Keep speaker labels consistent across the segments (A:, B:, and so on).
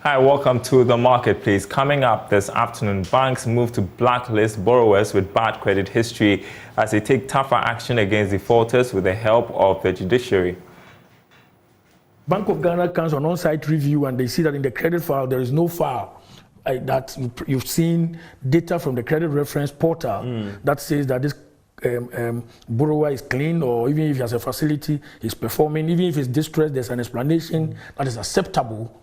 A: Hi, welcome to The Marketplace. Coming up this afternoon, banks move to blacklist borrowers with bad credit history as they take tougher action against defaulters with the help of the judiciary.
B: Bank of Ghana comes on on-site review and they see that in the credit file there is no file. That you've seen data from the credit reference portal that says that this borrower is clean, or even if he has a facility, he's performing, even if he's distressed, there's an explanation that is acceptable,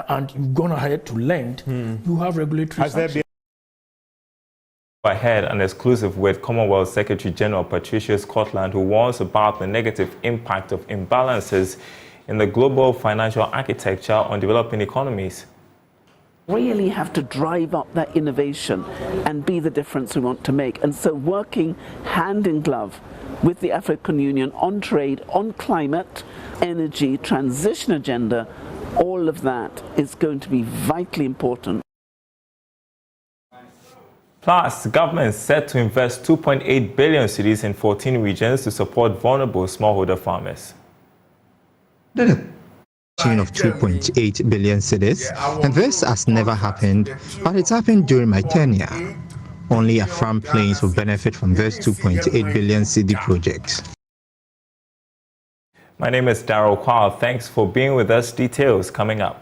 B: and you've gone ahead to lend, you have regulatory sanctions.
A: Ahead an exclusive with Commonwealth Secretary General Patricia Scotland, who warns about the negative impact of imbalances in the global financial architecture on developing economies.
C: Really have to drive up that innovation and be the difference we want to make. And so working hand in glove with the African Union on trade, on climate, energy, transition agenda, all of that is going to be vitally important.
A: Plus, the government is set to invest 2.8 billion cedis in 14 regions to support vulnerable smallholder farmers.
D: Of 2.8 billion cedis, and this has never happened, but it's happened during my tenure. Only Afram Plains will benefit from this 2.8 billion cedi project.
A: My name is Daryl. Kwawu. Thanks for being with us. Details coming up.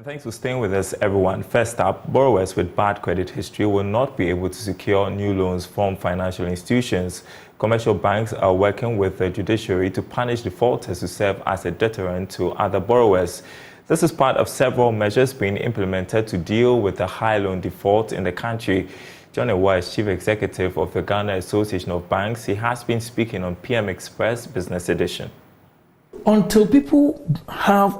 A: Thanks for staying with us, everyone. First up, borrowers with bad credit history will not be able to secure new loans from financial institutions. Commercial banks are working with the judiciary to punish defaulters to serve as a deterrent to other borrowers. This is part of several measures being implemented to deal with the high loan default in the country. John Ewa is Chief Executive of the Ghana Association of Banks. He has been speaking on PM Express Business Edition.
B: Until people have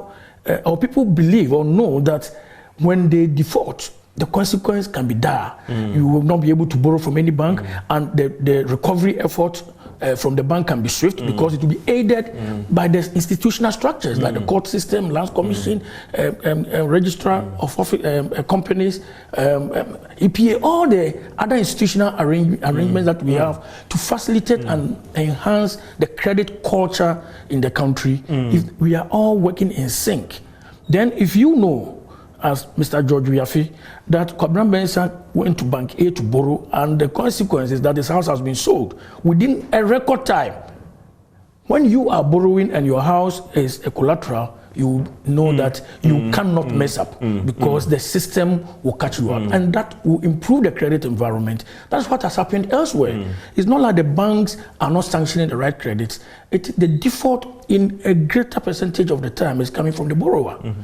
B: or people believe or know that when they default, the consequence can be dire. You will not be able to borrow from any bank, and the recovery effort from the bank can be swift because it will be aided by the institutional structures like the court system, Lands Commission, registrar of companies, EPA, all the other institutional arrangements that we have to facilitate and enhance the credit culture in the country. If we are all working in sync, then if you know, as Mr. George Wiafi, that Kwabena Mensah went to Bank A to borrow, and the consequence is that this house has been sold within a record time. When you are borrowing and your house is a collateral, you know that you cannot mess up because the system will catch you up, and that will improve the credit environment. That's what has happened elsewhere. It's not like the banks are not sanctioning the right credits. The default in a greater percentage of the time is coming from the borrower.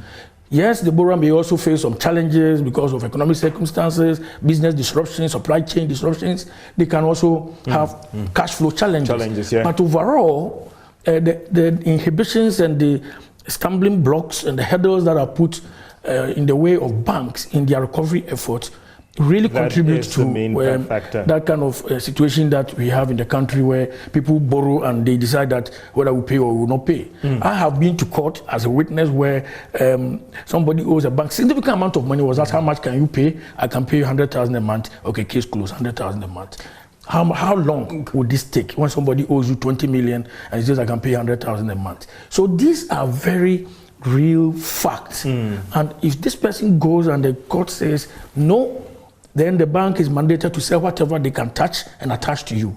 B: Yes, the borrower may also face some challenges because of economic circumstances, business disruptions, supply chain disruptions. They can also have cash flow challenges. But overall, the inhibitions and the stumbling blocks and the hurdles that are put in the way of banks in their recovery efforts really contribute to that kind of situation that we have in the country, where people borrow and they decide that whether we pay or we will not pay. I have been to court as a witness where somebody owes a bank significant amount of money, was asked, how much can you pay? I can pay 100,000 a month. Okay, case closed, 100,000 a month. How long would this take when somebody owes you 20 million and he says I can pay 100,000 a month? So these are very real facts. And if this person goes and the court says no, then the bank is mandated to sell whatever they can touch and attach to you.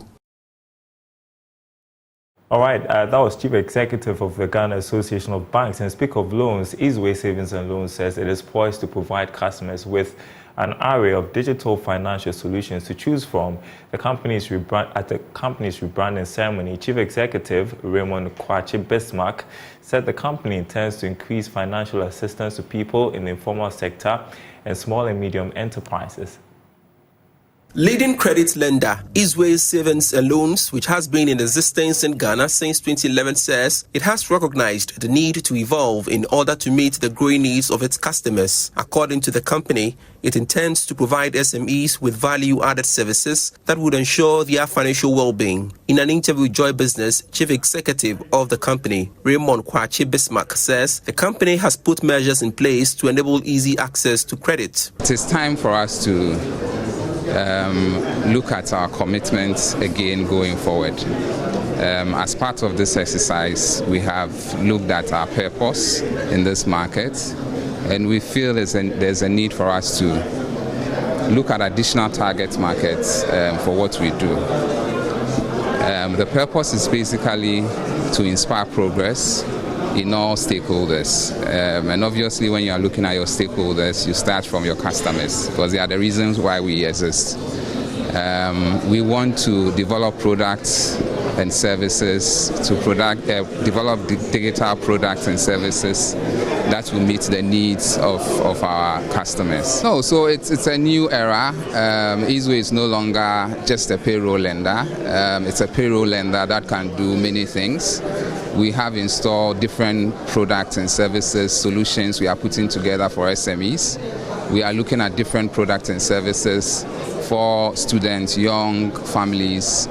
A: All right, that was Chief Executive of the Ghana Association of Banks. And speak of loans, Easeway Savings and Loans says it is poised to provide customers with an array of digital financial solutions to choose from. At the company's rebranding ceremony, Chief Executive Raymond Kwachi Bismarck said the company intends to increase financial assistance to people in the informal sector and small and medium enterprises.
E: Leading credit lender Easway Savings and Loans, which has been in existence in Ghana since 2011, says it has recognized the need to evolve in order to meet the growing needs of its customers. According to the company, it intends to provide SMEs with value-added services that would ensure their financial well-being. In an interview with Joy Business, Chief Executive of the company, Raymond Kwachi Bismarck, says the company has put measures in place to enable easy access to credit.
F: It is time for us to look at our commitments again going forward. As part of this exercise, we have looked at our purpose in this market, and we feel there's a need for us to look at additional target markets for what we do. The purpose is basically to inspire progress in all stakeholders. And obviously when you are looking at your stakeholders, you start from your customers because they are the reasons why we exist. We want to develop products and services, to develop digital products and services that will meet the needs of our customers. No, so it's a new era. Easway is no longer just a payroll lender. It's a payroll lender that can do many things. We have installed different products and services, solutions we are putting together for SMEs. We are looking at different products and services for students, young families.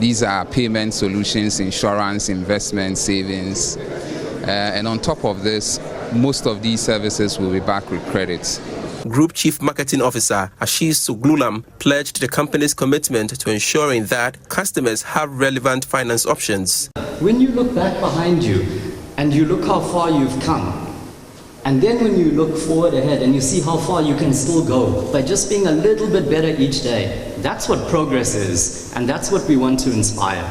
F: These are payment solutions, insurance, investment, savings. And on top of this, most of these services will be backed with credit.
E: Group Chief Marketing Officer Ashish Suglulam pledged the company's commitment to ensuring that customers have relevant finance options.
G: When you look back behind you and you look how far you've come, and then when you look forward ahead and you see how far you can still go by just being a little bit better each day, that's what progress is, and that's what we want to inspire.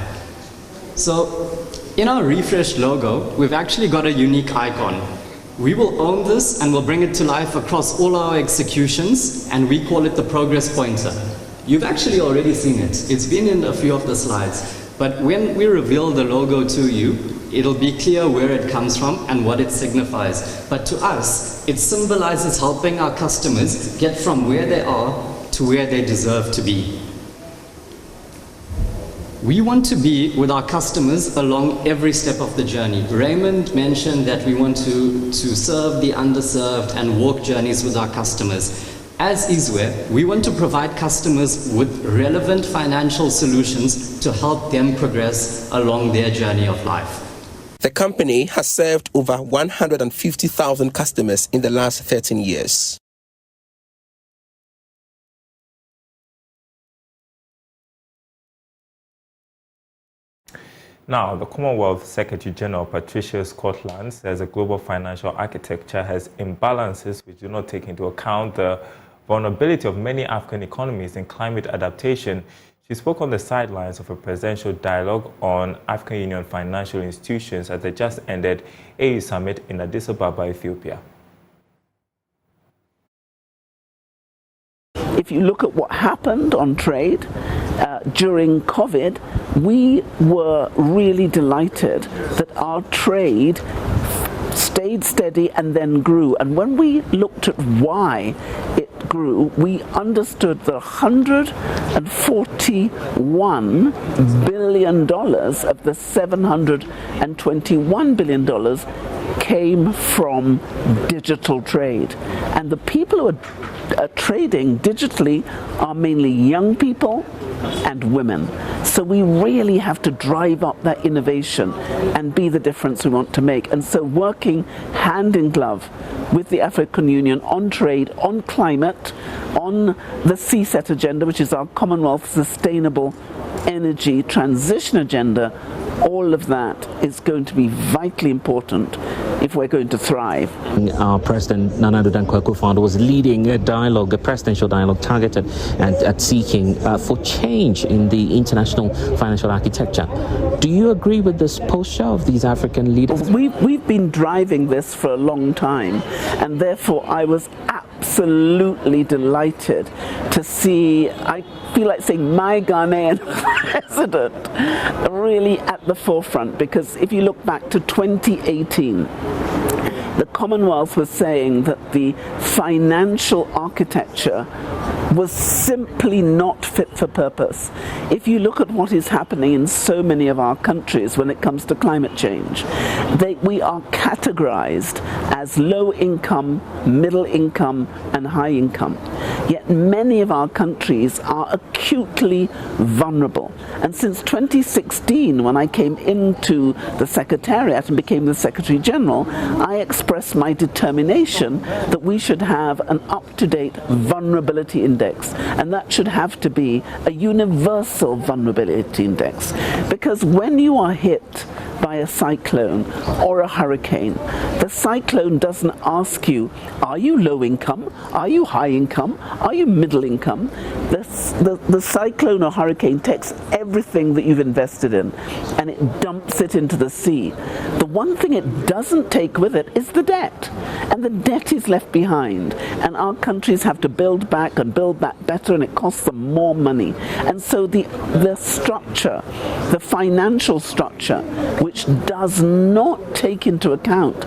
G: So in our refreshed logo, we've actually got a unique icon. We will own this and we'll bring it to life across all our executions, and we call it the progress pointer. You've actually already seen it. It's been in a few of the slides. But when we reveal the logo to you, it'll be clear where it comes from and what it signifies. But to us, it symbolizes helping our customers get from where they are to where they deserve to be. We want to be with our customers along every step of the journey. Raymond mentioned that we want to serve the underserved and walk journeys with our customers. As Easway, we want to provide customers with relevant financial solutions to help them progress along their journey of life.
E: The company has served over 150,000 customers in the last 13 years.
A: Now, the Commonwealth Secretary General Patricia Scotland says the global financial architecture has imbalances which do not take into account the vulnerability of many African economies in climate adaptation. She spoke on the sidelines of a presidential dialogue on African Union financial institutions at the just ended AU Summit in Addis Ababa, Ethiopia.
C: If you look at what happened on trade during COVID, we were really delighted that our trade stayed steady and then grew. And when we looked at why it grew, we understood that $141 billion of the $721 billion came from digital trade. And the people who are trading digitally are mainly young people and women. So we really have to drive up that innovation and be the difference we want to make. And so working hand in glove with the African Union on trade, on climate, on the CSET agenda, which is our Commonwealth Sustainable Energy Transition Agenda, all of that is going to be vitally important if we're going to thrive.
H: Our President Nana Addo Akufo-Addo was leading a dialogue, a presidential dialogue targeted at seeking for change in the international financial architecture. Do you agree with this posture of these African leaders?
C: We've been driving this for a long time, and therefore I was absolutely delighted to see, I feel like saying, my Ghanaian president really at the forefront, because if you look back to 2018, the Commonwealth was saying that the financial architecture was simply not fit for purpose. If you look at what is happening in so many of our countries when it comes to climate change, we are categorized as low income, middle income, and high income. Yet many of our countries are acutely vulnerable. And since 2016, when I came into the Secretariat and became the Secretary General, I expressed my determination that we should have an up-to-date vulnerability index, and that should have to be a universal vulnerability index. Because when you are hit by a cyclone or a hurricane, the cyclone doesn't ask you, are you low income? Are you high income? Are you middle income? The cyclone or hurricane takes everything that you've invested in and it dumps it into the sea. The one thing it doesn't take with it is the debt. And the debt is left behind. And our countries have to build back and build back better, and it costs them more money. And so the structure, the financial structure, which does not take into account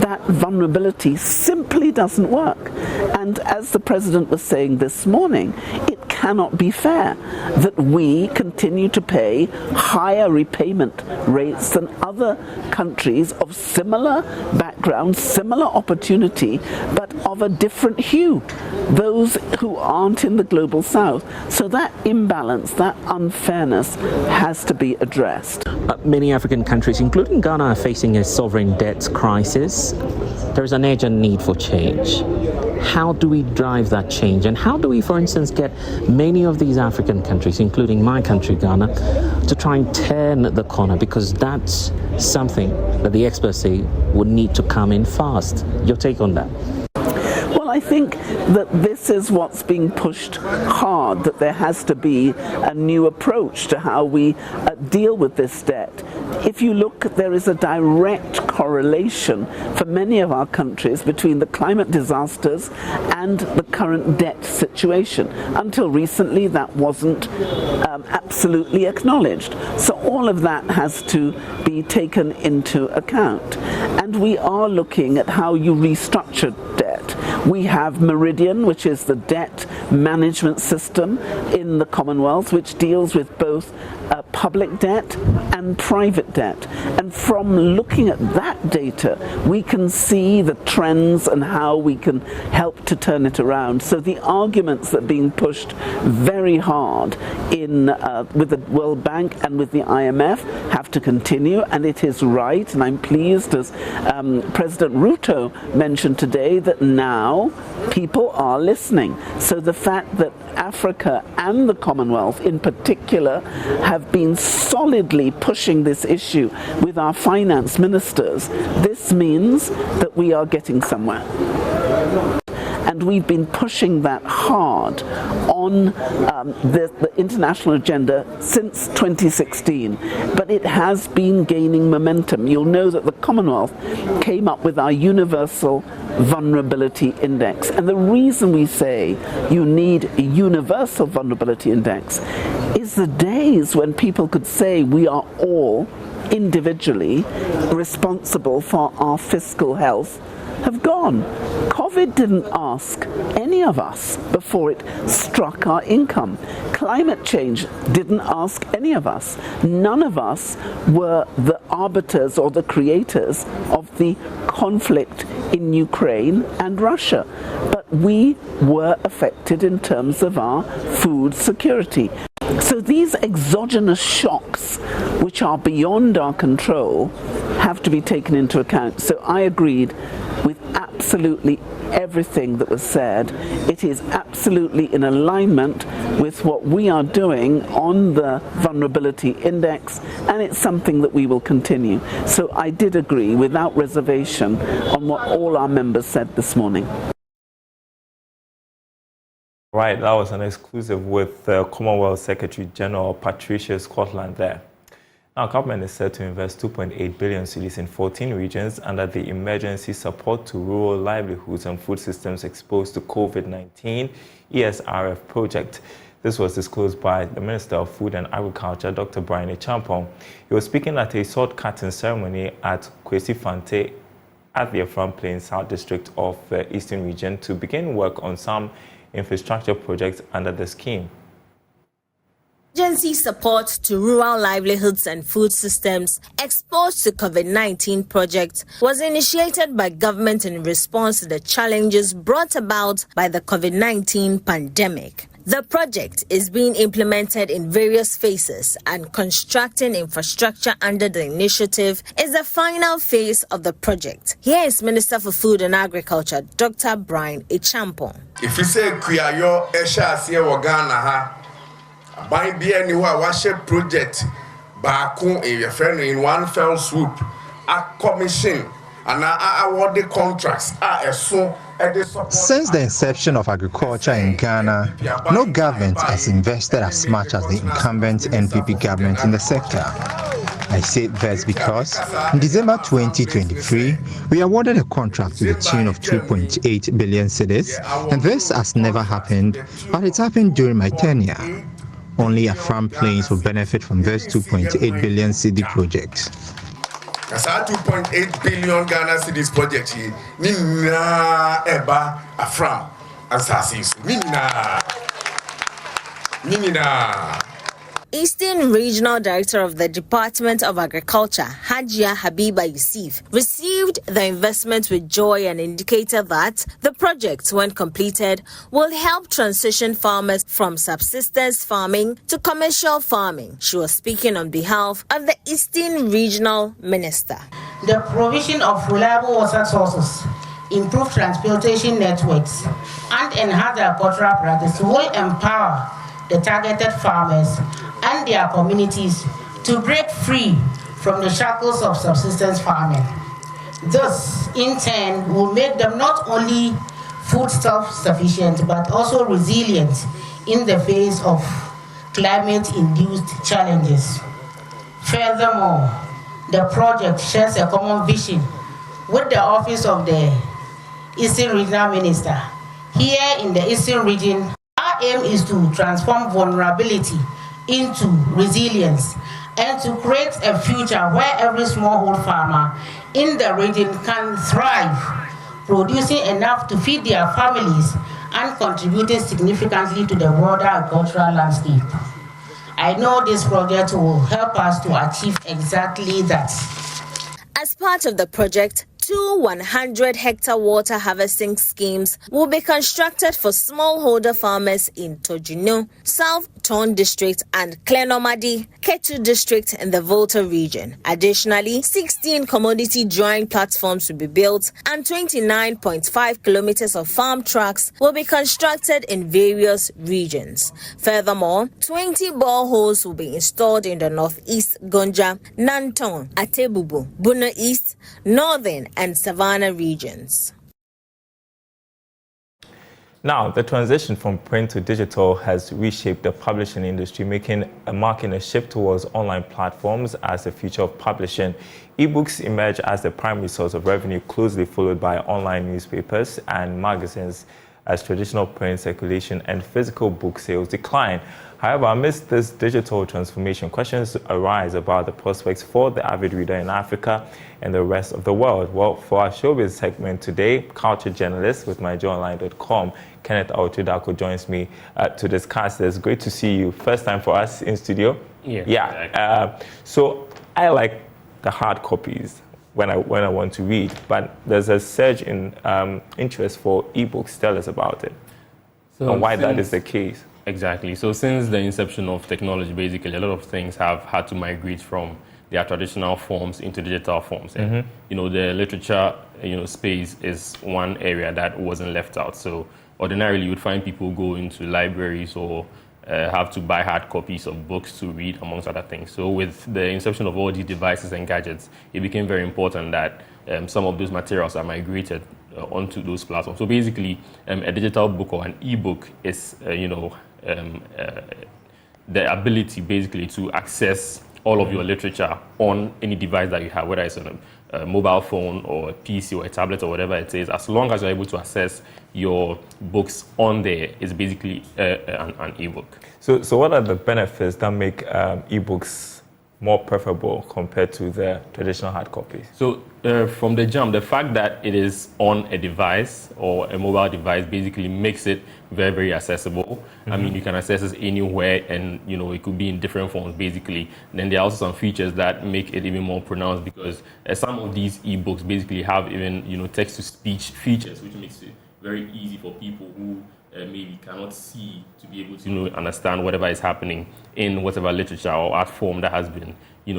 C: that vulnerability, simply doesn't work. And as the President was saying this morning, it cannot be fair that we continue to pay higher repayment rates than other countries of similar background, similar opportunity, but of a different hue, those who aren't in the global south. So that imbalance, that unfairness has to be addressed.
H: Many African countries, including Ghana, are facing a sovereign debt crisis. There is an urgent need for change. How do we drive that change? And how do we, for instance, get many of these African countries, including my country, Ghana, to try and turn the corner? Because that's something that the experts say would need to come in fast. Your take on that?
C: Well, I think that this is what's being pushed hard, that there has to be a new approach to how we deal with this debt. If you look, there is a direct correlation for many of our countries between the climate disasters and the current debt situation. Until recently, that wasn't absolutely acknowledged. So all of that has to be taken into account. And we are looking at how you restructure debt. We have Meridian, which is the debt management system in the Commonwealth, which deals with both public debt and private debt. And from looking at that data, we can see the trends and how we can help to turn it around. So the arguments that are being pushed very hard with the World Bank and with the IMF have to continue, and it is right. And I'm pleased, as President Ruto mentioned today, that now people are listening. So the fact that Africa and the Commonwealth in particular have been solidly pushing this issue with our finance ministers, this means that we are getting somewhere. And we've been pushing that hard on the international agenda since 2016, but it has been gaining momentum. You'll know that the Commonwealth came up with our universal vulnerability index. And the reason we say you need a universal vulnerability index is the days when people could say we are all individually responsible for our fiscal health have gone. COVID didn't ask any of us before it struck our income. Climate change didn't ask any of us. None of us were the arbiters or the creators of the conflict in Ukraine and Russia. But we were affected in terms of our food security. So these exogenous shocks, which are beyond our control, have to be taken into account. So I agreed with absolutely everything that was said. It is absolutely in alignment with what we are doing on the vulnerability index, and it's something that we will continue. So I did agree without reservation on what all our members said this morning.
A: Right, that was an exclusive with Commonwealth Secretary General Patricia Scotland there. Now, government is set to invest 2.8 billion cedis in 14 regions under the Emergency Support to Rural Livelihoods and Food Systems Exposed to COVID-19 ESRF project. This was disclosed by the Minister of Food and Agriculture, Dr. Brian Champong. He was speaking at a sword cutting ceremony at Kwesi Fante at the Afram Plains South District of the Eastern Region to begin work on some infrastructure projects under the scheme.
I: Emergency support to rural livelihoods and food systems exposed to COVID-19 project was initiated by government in response to the challenges brought about by the COVID-19 pandemic. The project is being implemented in various phases, and constructing infrastructure under the initiative is the final phase of the project. Here is Minister for Food and Agriculture, Dr. Brian Echampo.
J: If you say Kuyayo Esha Sia Wagana by BNU Washe project Baku in one fell swoop, a commission and award the contracts
D: Since the inception of agriculture in Ghana, no government has invested as much as the incumbent NPP government in the sector. I say this because in December 2023, we awarded a contract to the tune of 2.8 billion cedis, and this has never happened, but it's happened during my tenure. Only Afram Plains will benefit from this 2.8 billion cedi project.
J: That's our 2.8 billion Ghana cedis project here. Nina Eba Afram Assasis. Nina.
I: Eastern Regional Director of the Department of Agriculture, Hajia Habiba Yusuf, received the investment with joy and indicated that the project, when completed, will help transition farmers from subsistence farming to commercial farming. She was speaking on behalf of the Eastern Regional Minister.
K: The provision of reliable water sources, improved transportation networks, and enhanced agricultural practices will empower the targeted farmers and their communities to break free from the shackles of subsistence farming. This, in turn, will make them not only food self-sufficient but also resilient in the face of climate-induced challenges. Furthermore, the project shares a common vision with the Office of the Eastern Regional Minister. Here in the Eastern Region, our aim is to transform vulnerability into resilience and to create a future where every smallholder farmer in the region can thrive, producing enough to feed their families and contributing significantly to the broader agricultural landscape. I know this project will help us to achieve exactly that.
I: As part of the project, 2 100-hectare water harvesting schemes will be constructed for smallholder farmers in Tojino, South Ton District, and Klenomadi, Ketu District in the Volta region. Additionally, 16 commodity drying platforms will be built, and 29.5 kilometers of farm tracks will be constructed in various regions. Furthermore, 20 boreholes will be installed in the Northeast Gonja, Nanton, Atebubu, Buna East, Northern, and Savannah regions.
A: Now, the transition from print to digital has reshaped the publishing industry, marking a shift towards online platforms as the future of publishing. Ebooks emerge as the primary source of revenue, closely followed by online newspapers and magazines, as traditional print circulation and physical book sales decline. However, amidst this digital transformation, questions arise about the prospects for the avid reader in Africa and the rest of the world. Well, for our showbiz segment today, culture journalist with myjoyonline.com, Kenneth Aotudako joins me to discuss this. Great to see you. First time for us in studio.
L: Yeah.
A: So I like the hard copies when I want to read, but there's a surge in interest for ebooks. Tell us about it and why that is the case.
L: Exactly. So since the inception of technology, basically, a lot of things have had to migrate from their traditional forms into digital forms. And, the literature, space is one area that wasn't left out. So ordinarily, you would find people go into libraries or have to buy hard copies of books to read, amongst other things. So with the inception of all these devices and gadgets, it became very important that some of those materials are migrated onto those platforms. So basically, a digital book or an ebook is, the ability basically to access all of your literature on any device that you have, whether it's on a mobile phone or a PC or a tablet or whatever it is. As long as you're able to access your books on there, it's basically an ebook.
A: So what are the benefits that make ebooks more preferable compared to the traditional hard copies?
L: So from the jump, the fact that it is on a device or a mobile device basically makes it very, very accessible. I mean, you can access it anywhere, and it could be in different forms basically. Then there are also some features that make it even more pronounced, because some of these ebooks basically have even text-to-speech features, which makes it very easy for people who maybe cannot see to be able to understand whatever is happening in whatever literature or art form that has been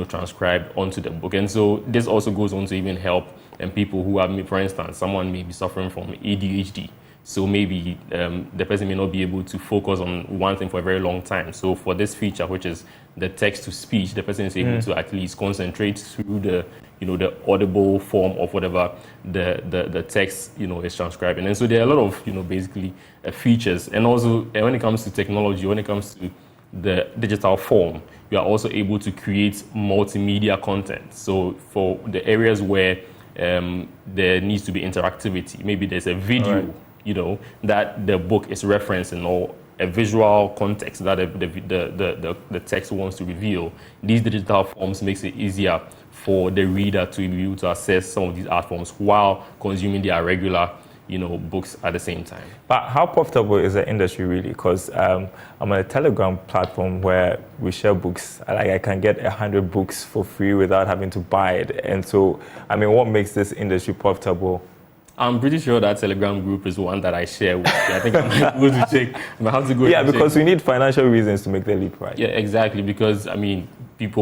L: transcribed onto the book. And so this also goes on to even help people who have, for instance, someone may be suffering from ADHD. So maybe the person may not be able to focus on one thing for a very long time. So for this feature, which is the text-to-speech, the person is able to at least concentrate through the the audible form of whatever the text is transcribing. And so there are a lot of basically features. And also when it comes to technology, when it comes to the digital form, you are also able to create multimedia content. So for the areas where there needs to be interactivity, maybe there's a video that the book is referencing, or a visual context that the text wants to reveal. These digital forms makes it easier for the reader to be able to access some of these art forms while consuming their regular books at the same time.
A: But how profitable is the industry really? Because I'm on a Telegram platform where we share books. I can get 100 books for free without having to buy it. And so, I mean, what makes this industry profitable?
L: I'm pretty sure that Telegram group is one that I share with you. I think I might go to check. I might have to go.
A: Yeah, because we need financial reasons to make the leap, right?
L: Yeah, exactly. Because I mean,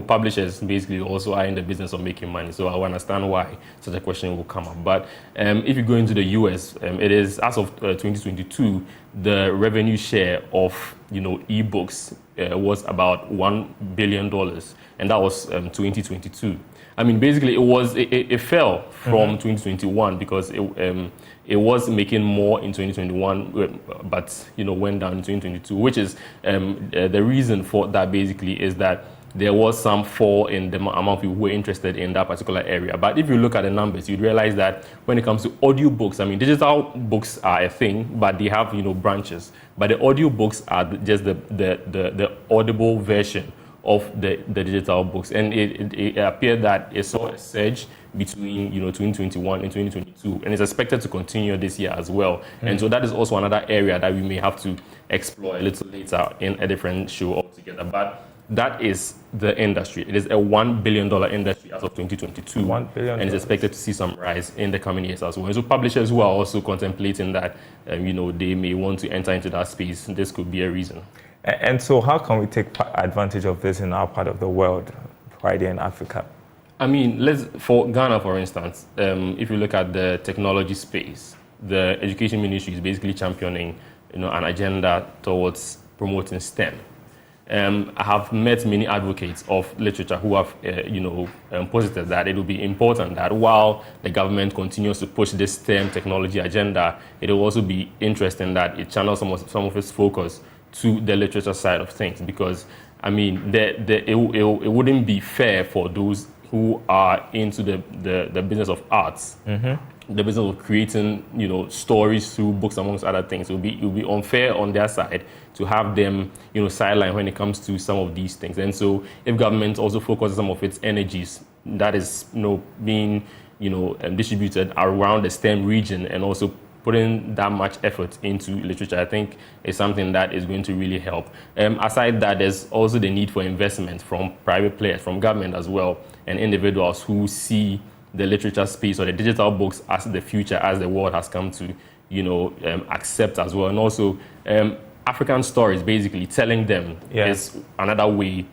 L: publishers basically also are in the business of making money. So I understand why such a question will come up. But if you go into the US, it is, as of 2022, the revenue share of ebooks was about $1 billion, and that was 2022. I mean, basically, it fell from 2021 because it was making more in 2021, but went down in 2022. Which is the reason for that. Basically, is that there was some fall in the amount of people who were interested in that particular area. But if you look at the numbers, you'd realize that when it comes to audiobooks, I mean, digital books are a thing, but they have branches. But the audiobooks are just the audible version of the digital books, and it appeared that it saw a surge between 2021 and 2022, and it's expected to continue this year as well. And so that is also another area that we may have to explore a little later in a different show altogether. But that is the industry. It is a $1 billion industry as of 2022,
A: $1 billion,
L: and it's expected to see some rise in the coming years as well. And so publishers who are also contemplating that, they may want to enter into that space, this could be a reason.
A: And so how can we take advantage of this in our part of the world, right here in Africa?
L: I mean, for Ghana, for instance, if you look at the technology space, the education ministry is basically championing an agenda towards promoting STEM. I have met many advocates of literature who have, posited that it will be important that while the government continues to push this STEM technology agenda, it will also be interesting that it channels some of its focus to the literature side of things, because I mean, it wouldn't be fair for those who are into the business of arts, the business of creating stories through books, amongst other things. It would be unfair on their side to have them sideline when it comes to some of these things. And so if government also focuses some of its energies that is being distributed around the STEM region, and also putting that much effort into literature, I think is something that is going to really help. Aside that, there's also the need for investment from private players, from government as well, and individuals who see the literature space or the digital books as the future, as the world has come to accept as well. And also African stories, basically telling them, is another way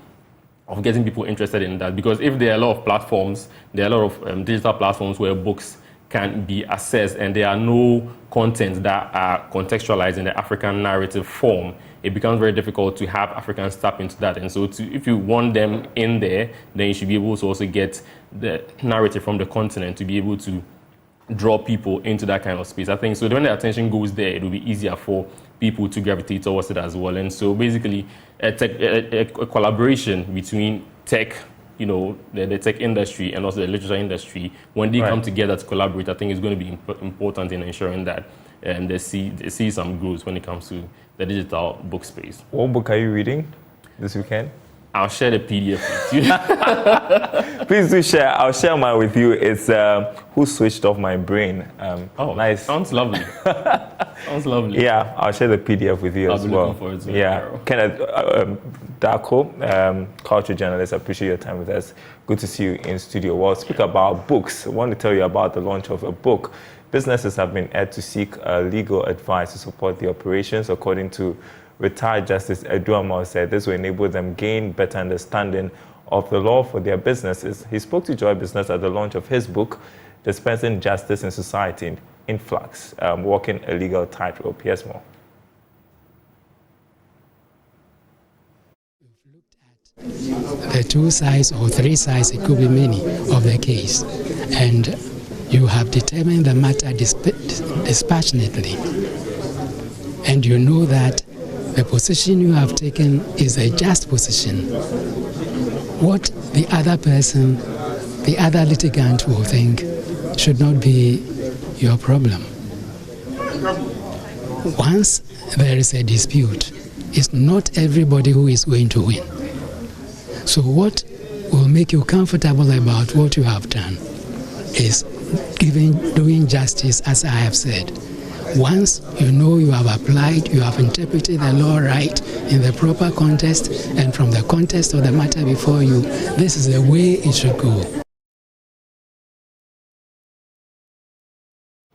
L: of getting people interested in that. Because if there are a lot of platforms, there are a lot of digital platforms where books can be accessed, and there are no contents that are contextualized in the African narrative form, it becomes very difficult to have Africans tap into that. And so if you want them in there, then you should be able to also get the narrative from the continent to be able to draw people into that kind of space. I think so when the attention goes there, it will be easier for people to gravitate towards it as well. And so basically a collaboration between tech, the tech industry and also the literature industry, when they come together to collaborate, I think it's going to be important in ensuring that they see some growth when it comes to the digital book space.
A: What book are you reading this weekend?
L: I'll share the PDF with you.
A: Please do share. I'll share mine with you. It's Who Switched Off My Brain. Nice.
L: Sounds lovely. Sounds lovely.
A: Yeah, I'll share the PDF with you as well.
L: I'll be looking forward to it.
A: Yeah. Kenneth Darko, culture journalist, I appreciate your time with us. Good to see you in studio. We'll speak about books. I want to tell you about the launch of a book. Businesses have been urged to seek legal advice to support the operations. According to retired Justice Eduamo said this will enable them gain better understanding of the law for their businesses. He spoke to Joy Business at the launch of his book, Dispensing Justice in Society in Flux, Walking a Legal Tightrope. Here's more.
M: The two sides or three sides, it could be many, of the case. And you have determined the matter dispassionately. And you know that the position you have taken is a just position. What the other person, the other litigant will think should not be your problem. Once there is a dispute, it's not everybody who is going to win. So what will make you comfortable about what you have done is doing justice, as I have said. Once you know you have applied, you have interpreted the law right in the proper context, and from the context of the matter before you, this is the way it should go.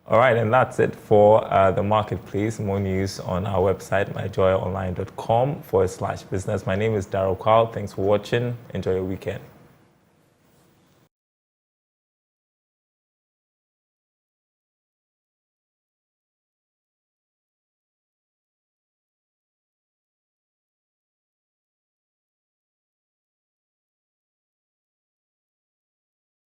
A: All right, and that's it for the marketplace. More news on our website, myjoyonline.com/business. My name is Daryl. Thanks for watching. Enjoy your weekend.